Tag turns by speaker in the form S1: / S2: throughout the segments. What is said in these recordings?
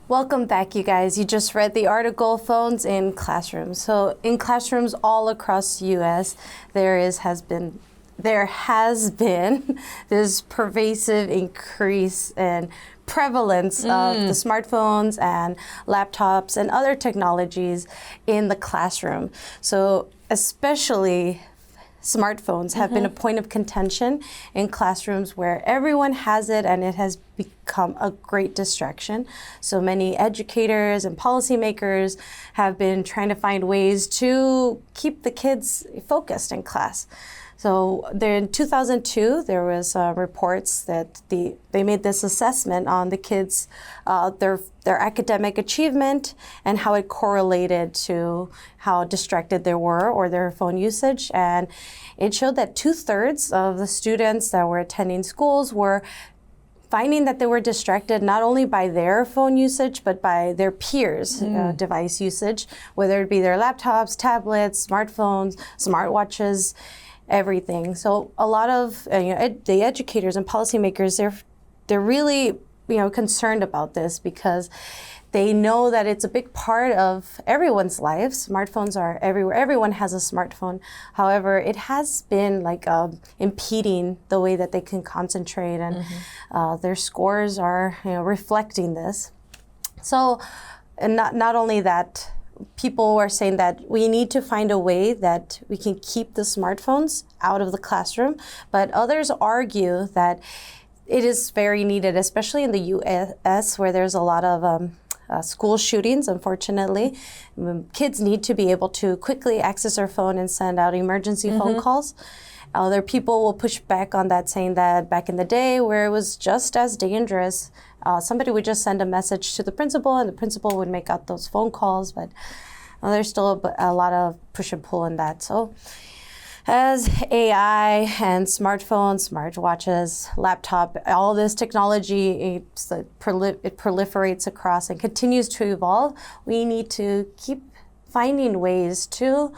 S1: Welcome back, you guys. You just read the article, Phones in Classrooms. So in classrooms all across the U.S., there has been this pervasive increase in prevalence of the smartphones and laptops and other technologies in the classroom. So especially smartphones have been a point of contention in classrooms where everyone has it and it has become a great distraction. So many educators and policymakers have been trying to find ways to keep the kids focused in class. So there in 2002, there was reports that they made this assessment on the kids, their academic achievement and how it correlated to how distracted they were or their phone usage. And it showed that 2/3 of the students that were attending schools were finding that they were distracted not only by their phone usage, but by their peers' device usage, whether it be their laptops, tablets, smartphones, smartwatches, everything. So a lot of the educators and policymakers, they're really concerned about this because they know that it's a big part of everyone's lives. Smartphones are everywhere. Everyone has a smartphone. However, it has been impeding the way that they can concentrate, and their scores are reflecting this. So, and not only that, people are saying that we need to find a way that we can keep the smartphones out of the classroom, but others argue that it is very needed, especially in the U.S. where there's a lot of school shootings, unfortunately. Kids need to be able to quickly access their phone and send out emergency phone calls. Other people will push back on that, saying that back in the day where it was just as dangerous, somebody would just send a message to the principal and the principal would make out those phone calls, but there's still a lot of push and pull in that. So as AI and smartphones, smartwatches, laptop, all this technology, it proliferates across and continues to evolve, we need to keep finding ways to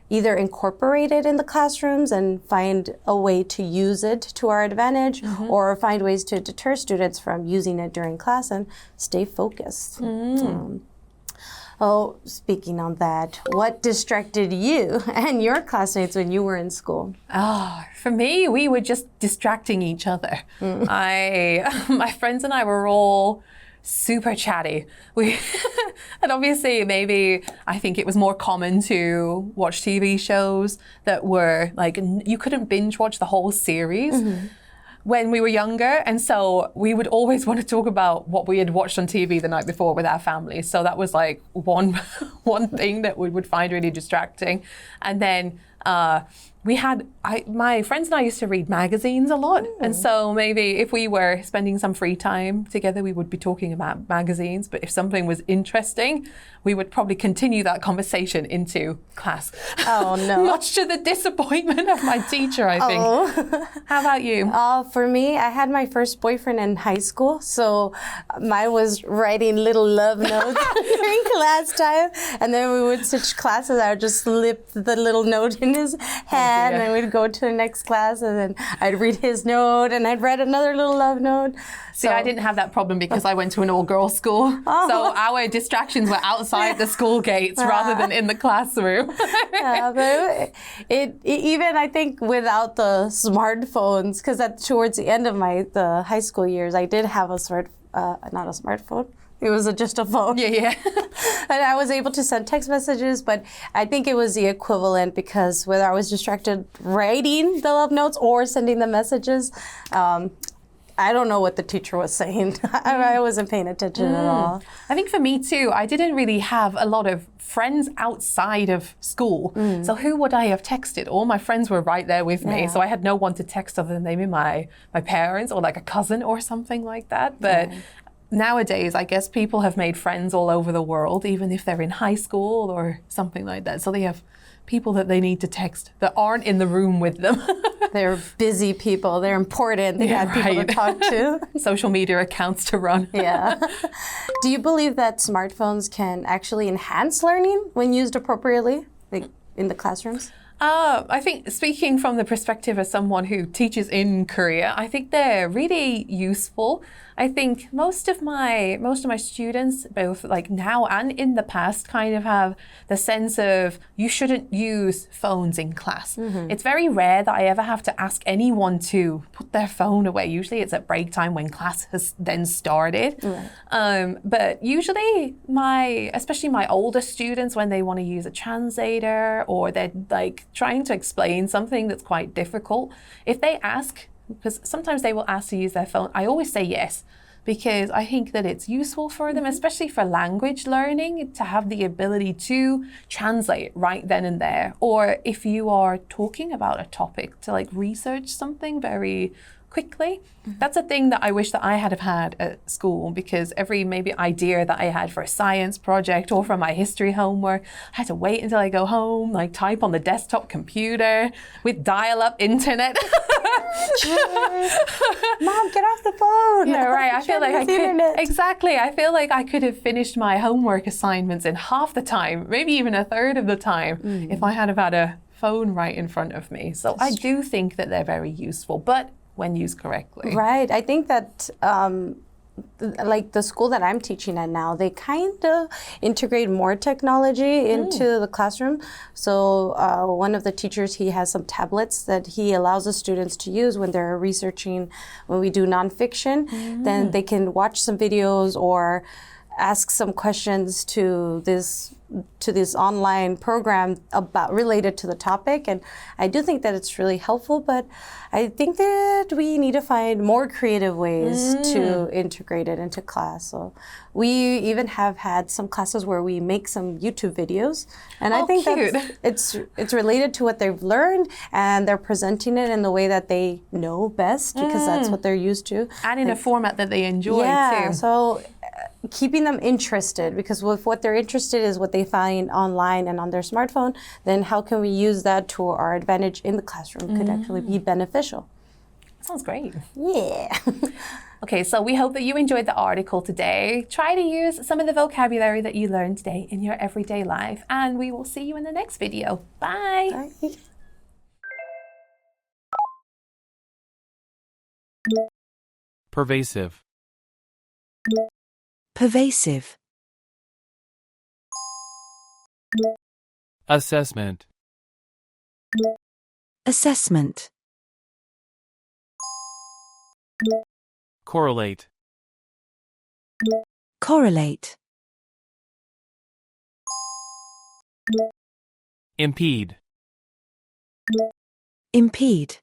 S1: either incorporate it in the classrooms and find a way to use it to our advantage, or find ways to deter students from using it during class and stay focused. Speaking on that, what distracted you and your classmates when you were in school?
S2: For me, we were just distracting each other. My friends and I were all super chatty. And obviously maybe I think it was more common to watch TV shows that were you couldn't binge watch the whole series when we were younger. And so we would always want to talk about what we had watched on TV the night before with our family. So that was one thing that we would find really distracting. And then my friends and I used to read magazines a lot. And so maybe if we were spending some free time together, we would be talking about magazines. But if something was interesting, we would probably continue that conversation into class.
S1: Oh, no.
S2: Much to the disappointment of my teacher, I think. How about you?
S1: For me, I had my first boyfriend in high school. So mine was writing little love notes during class time. And then we would switch classes. I would just slip the little note in his hand. And we'd go to the next class, and then I'd read his note, and I'd write another little love note.
S2: See, I didn't have that problem because I went to an all-girls school. So our distractions were outside the school gates rather than in the classroom.
S1: But even I think without the smartphones, because towards the end of the high school years, I did have not a smartphone. It was just a phone.
S2: Yeah.
S1: And I was able to send text messages, but I think it was the equivalent because whether I was distracted writing the love notes or sending the messages, I don't know what the teacher was saying. I wasn't paying attention at all.
S2: I think for me too, I didn't really have a lot of friends outside of school. So who would I have texted? All my friends were right there with me. So I had no one to text other than maybe my parents or a cousin or something like that. But nowadays, I guess people have made friends all over the world, even if they're in high school or something like that. So they have people that they need to text that aren't in the room with them.
S1: They're busy people. They're important. They have people to talk to.
S2: Social media accounts to run.
S1: Yeah. Do you believe that smartphones can actually enhance learning when used appropriately, in the classrooms?
S2: I think speaking from the perspective of someone who teaches in Korea, I think they're really useful. I think most of my students, both like now and in the past, kind of have the sense of you shouldn't use phones in class. It's very rare that I ever have to ask anyone to put their phone away. Usually it's at break time when class has then started. But usually especially my older students, when they want to use a translator or they're like trying to explain something that's quite difficult, if they ask, because sometimes they will ask to use their phone, I always say yes, because I think that it's useful for them, especially for language learning, to have the ability to translate right then and there. Or if you are talking about a topic, to like research something very quickly. That's a thing that I wish that I had at school, because every maybe idea that I had for a science project or for my history homework, I had to wait until I go home, like type on the desktop computer with dial-up internet.
S1: Mom, get off the phone.
S2: Yeah, right. I feel like I could,
S1: internet.
S2: exactly. I feel like I could have finished my homework assignments in half the time, maybe even a third of the time, if I had have had a phone right in front of me. So I do think that they're very useful, but when used correctly.
S1: Right. I think that like the school that I'm teaching at now, they kind of integrate more technology into the classroom. So one of the teachers, he has some tablets that he allows the students to use when they're researching, when we do nonfiction, then they can watch some videos or ask some questions to this online program related to the topic. And I do think that it's really helpful, but I think that we need to find more creative ways to integrate it into class. So we even have had some classes where we make some YouTube videos, and I think that it's related to what they've learned, and they're presenting it in the way that they know best, because that's what they're used to.
S2: And in a format that they enjoy too.
S1: So keeping them interested, because if what they're interested is what they find online and on their smartphone, then how can we use that to our advantage in the classroom could actually be beneficial.
S2: Sounds great.
S1: Yeah.
S2: Okay, so we hope that you enjoyed the article today. Try to use some of the vocabulary that you learned today in your everyday life, and we will see you in the next video. Bye.
S1: Bye.
S3: Pervasive.
S4: Pervasive.
S3: Assessment.
S4: Assessment.
S3: Correlate.
S4: Correlate.
S3: Impede.
S4: Impede.